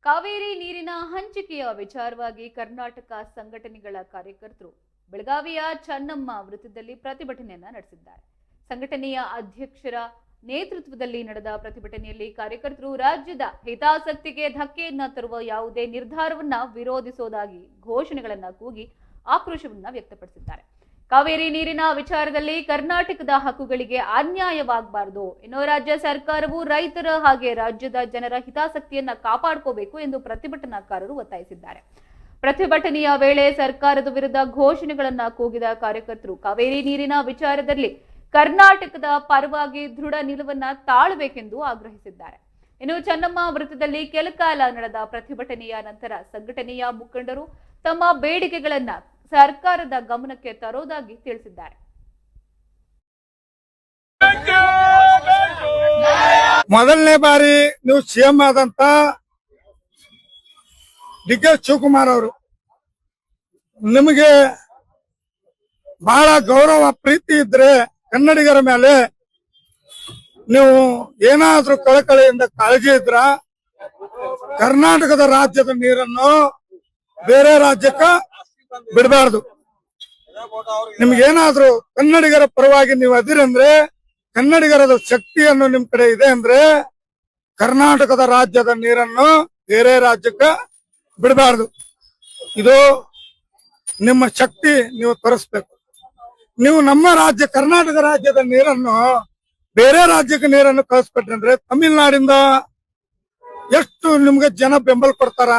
ಕಾವೇರಿ ನೀರಿನ ಹಂಚಿಕೆಯ ವಿಚಾರವಾಗಿ ಕರ್ನಾಟಕ ಸಂಘಟನೆಗಳ ಕಾರ್ಯಕರ್ತರು ಬೆಳಗಾವಿಯ ಚನ್ನಮ್ಮ ವೃತ್ತದಲ್ಲಿ ಪ್ರತಿಭಟನೆಯನ್ನ ನಡೆಸಿದ್ದಾರೆ. ಸಂಘಟನೆಯ ಅಧ್ಯಕ್ಷರ ನೇತೃತ್ವದಲ್ಲಿ ನಡೆದ ಪ್ರತಿಭಟನೆಯಲ್ಲಿ ಕಾರ್ಯಕರ್ತರು ರಾಜ್ಯದ ಹಿತಾಸಕ್ತಿಗೆ ಧಕ್ಕೆಯನ್ನ ತರುವ ಯಾವುದೇ ನಿರ್ಧಾರವನ್ನ ವಿರೋಧಿಸುವುದಾಗಿ ಘೋಷಣೆಗಳನ್ನ ಕೂಗಿ ಆಕ್ರೋಶವನ್ನ ವ್ಯಕ್ತಪಡಿಸಿದ್ದಾರೆ. ಕಾವೇರಿ ನೀರಿನ ವಿಚಾರದಲ್ಲಿ ಕರ್ನಾಟಕದ ಹಕ್ಕುಗಳಿಗೆ ಅನ್ಯಾಯವಾಗಬಾರದು. ಇನ್ನು ರಾಜ್ಯ ಸರ್ಕಾರವು ರೈತರ ಹಾಗೆ ರಾಜ್ಯದ ಜನರ ಹಿತಾಸಕ್ತಿಯನ್ನ ಕಾಪಾಡಿಕೋಬೇಕು ಎಂದು ಪ್ರತಿಭಟನಾಕಾರರು ಒತ್ತಾಯಿಸಿದ್ದಾರೆ. ಪ್ರತಿಭಟನೆಯ ವೇಳೆ ಸರ್ಕಾರದ ವಿರುದ್ಧ ಘೋಷಣೆಗಳನ್ನ ಕೂಗಿದ ಕಾರ್ಯಕರ್ತರು ಕಾವೇರಿ ನೀರಿನ ವಿಚಾರದಲ್ಲಿ ಕರ್ನಾಟಕದ ಪರವಾಗಿ ದೃಢ ನಿಲುವನ್ನ ತಾಳಬೇಕೆಂದು ಆಗ್ರಹಿಸಿದ್ದಾರೆ. ಇನ್ನು ಚನ್ನಮ್ಮ ವೃತ್ತದಲ್ಲಿ ಕೆಲಕಾಲ ನಡೆದ ಪ್ರತಿಭಟನೆಯ ನಂತರ ಸಂಘಟನೆಯ ಮುಖಂಡರು ತಮ್ಮ ಬೇಡಿಕೆಗಳನ್ನ ಸರ್ಕಾರದ ಗಮನಕ್ಕೆ ತರೋದಾಗಿ ತಿಳಿಸಿದ್ದಾರೆ. ಮೊದಲನೇ ಬಾರಿ ನೀವು ಸಿಎಂ ಆದಂತ ಡಿ.ಕೆ. ಶಿವಕುಮಾರ್ ಅವರು ನಿಮಗೆ ಬಹಳ ಗೌರವ ಪ್ರೀತಿ ಇದ್ರೆ ಕನ್ನಡಿಗರ ಮೇಲೆ ನೀವು ಏನಾದ್ರೂ ಕಳಕಳಿಯಿಂದ ಕಾಳಜಿ ಇದ್ರ ಕರ್ನಾಟಕದ ರಾಜ್ಯದ ನೀರನ್ನು ಬೇರೆ ರಾಜ್ಯಕ್ಕ ಬಿಡಬಾರ್ದು. ನಿಮ್ಗೇನಾದ್ರೂ ಕನ್ನಡಿಗರ ಪರವಾಗಿ ನೀವು ಅದಿರಂದ್ರೆ ಕನ್ನಡಿಗರದ ಶಕ್ತಿಯನ್ನು ನಿಮ್ ಕಡೆ ಇದೆ ಅಂದ್ರೆ ಕರ್ನಾಟಕದ ರಾಜ್ಯದ ನೀರನ್ನು ಬೇರೆ ರಾಜ್ಯಕ್ಕ ಬಿಡಬಾರ್ದು. ಇದು ನಿಮ್ಮ ಶಕ್ತಿ ನೀವು ತೋರಿಸ್ಬೇಕು. ನೀವು ನಮ್ಮ ರಾಜ್ಯ ಕರ್ನಾಟಕ ರಾಜ್ಯದ ನೀರನ್ನು ಬೇರೆ ರಾಜ್ಯಕ್ಕೆ ನೀರನ್ನು ಕಳಿಸ್ಕೊಟ್ರೆ ತಮಿಳ್ನಾಡಿಂದ ಎಷ್ಟು ನಿಮ್ಗೆ ಜನ ಬೆಂಬಲ ಕೊಡ್ತಾರ.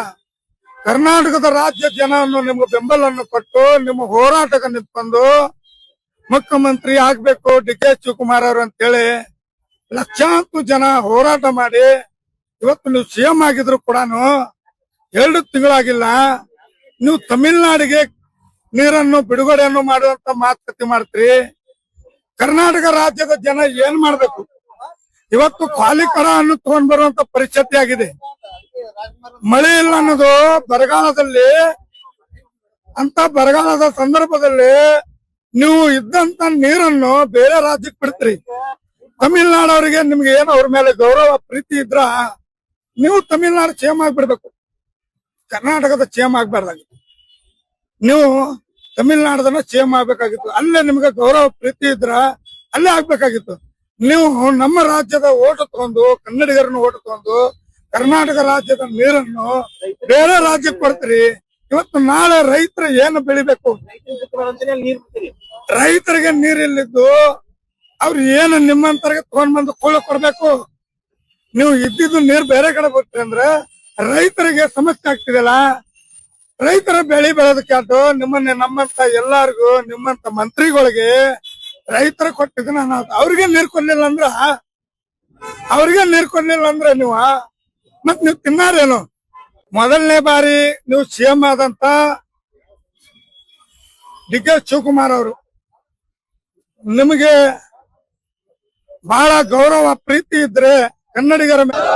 ಕರ್ನಾಟಕದ ರಾಜ್ಯ ಜನವನ್ನು ನಿಮ್ಗೆ ಬೆಂಬಲವನ್ನು ಕೊಟ್ಟು ನಿಮ್ಮ ಹೋರಾಟಕ್ಕೆ ನಿಂತ್ಕೊಂಡು ಮುಖ್ಯಮಂತ್ರಿ ಆಗ್ಬೇಕು ಡಿ.ಕೆ. ಶಿವಕುಮಾರ್ ಅವರು ಅಂತೇಳಿ ಲಕ್ಷಾಂತರ ಜನ ಹೋರಾಟ ಮಾಡಿ ಇವತ್ತು ನೀವು ಸಿಎಂ ಆಗಿದ್ರು ಕೂಡ 2 ತಿಂಗಳಾಗಿಲ್ಲ. ನೀವು ತಮಿಳ್ನಾಡಿಗೆ ನೀರನ್ನು ಬಿಡುಗಡೆಯನ್ನು ಮಾಡುವಂತ ಮಾತುಕತೆ ಮಾಡ್ತೀರಿ. ಕರ್ನಾಟಕ ರಾಜ್ಯದ ಜನ ಏನ್ ಮಾಡ್ಬೇಕು? ಇವತ್ತು ಖಾಲಿಕರ ಅನ್ನು ತಗೊಂಡ್ ಬರುವಂತ ಪರಿಸ್ಥಿತಿ ಆಗಿದೆ. ಮಳೆ ಇಲ್ಲ ಅನ್ನೋದು ಬರಗಾಲದಲ್ಲಿ ಅಂತ ಬರಗಾಲದ ಸಂದರ್ಭದಲ್ಲಿ ನೀವು ಇದ್ದಂತ ನೀರನ್ನು ಬೇರೆ ರಾಜ್ಯಕ್ಕೆ ಬಿಡ್ತೀರಿ. ತಮಿಳ್ನಾಡವರಿಗೆ ನಿಮ್ಗೆ ಏನು ಅವ್ರ ಮೇಲೆ ಗೌರವ ಪ್ರೀತಿ ಇದ್ರ ನೀವು ತಮಿಳ್ನಾಡು ಸಿಎಂ ಆಗ್ಬಿಡ್ಬೇಕು, ಕರ್ನಾಟಕದ ಸಿಎಂ ಆಗ್ಬಾರ್ದಾಗಿತ್ತು. ನೀವು ತಮಿಳ್ನಾಡದನ್ನ ಸಿಎಂ ಆಗ್ಬೇಕಾಗಿತ್ತು. ಅಲ್ಲೇ ನಿಮ್ಗೆ ಗೌರವ ಪ್ರೀತಿ ಇದ್ರ ಅಲ್ಲೇ ಆಗ್ಬೇಕಾಗಿತ್ತು. ನೀವು ನಮ್ಮ ರಾಜ್ಯದ ಓಟು ತಗೊಂಡು ಕನ್ನಡಿಗರನ್ನು ಓಟು ತಗೊಂಡು ಕರ್ನಾಟಕ ರಾಜ್ಯದ ನೀರನ್ನು ಬೇರೆ ರಾಜ್ಯಕ್ಕೆ ಕೊಡ್ತೀರಿ. ಇವತ್ತು ನಾಳೆ ರೈತರು ಏನು ಬೆಳಿಬೇಕು? ರೈತರಿಗೆ ನೀರಿಲ್ಲಿದ್ದು ಅವ್ರು ಏನು ನಿಮ್ಮಂತರಿಗೆ ತಗೊಂಡ್ ಬಂದು ಕೊಳ್ಳ ಕೊಡ್ಬೇಕು. ನೀವು ಇದ್ದಿದ್ದು ನೀರು ಬೇರೆ ಕಡೆ ಬಿಟ್ರಿ ಅಂದ್ರೆ ರೈತರಿಗೆ ಸಮಸ್ಯೆ ಆಗ್ತಿದೆಯಲ್ಲ. ರೈತರ ಬೆಳೆ ಬೆಳೆದಕ್ಕೆ ನಮ್ಮಂತ ಎಲ್ಲಾರ್ಗು ನಿಮ್ಮಂತ ಮಂತ್ರಿಗಳಿಗೆ ರೈತರ ಕೊಟ್ಟಿದ್ದನ್ನ ಅವ್ರಿಗೆ ನೀರ್ ಕೊಡ್ಲಿಲ್ಲ ಅಂದ್ರೆ ನೀವು ಮತ್ ನೀವು ತಿನ್ನಾರೇನು? ಮೊದಲನೇ ಬಾರಿ ನೀವು ಸಿಎಂ ಆದಂತ ಡಿ.ಕೆ. ಶಿವಕುಮಾರ್ ಅವರು ನಿಮಗೆ ಬಹಳ ಗೌರವ ಪ್ರೀತಿ ಇದ್ರೆ ಕನ್ನಡಿಗರ ಮೇಲೆ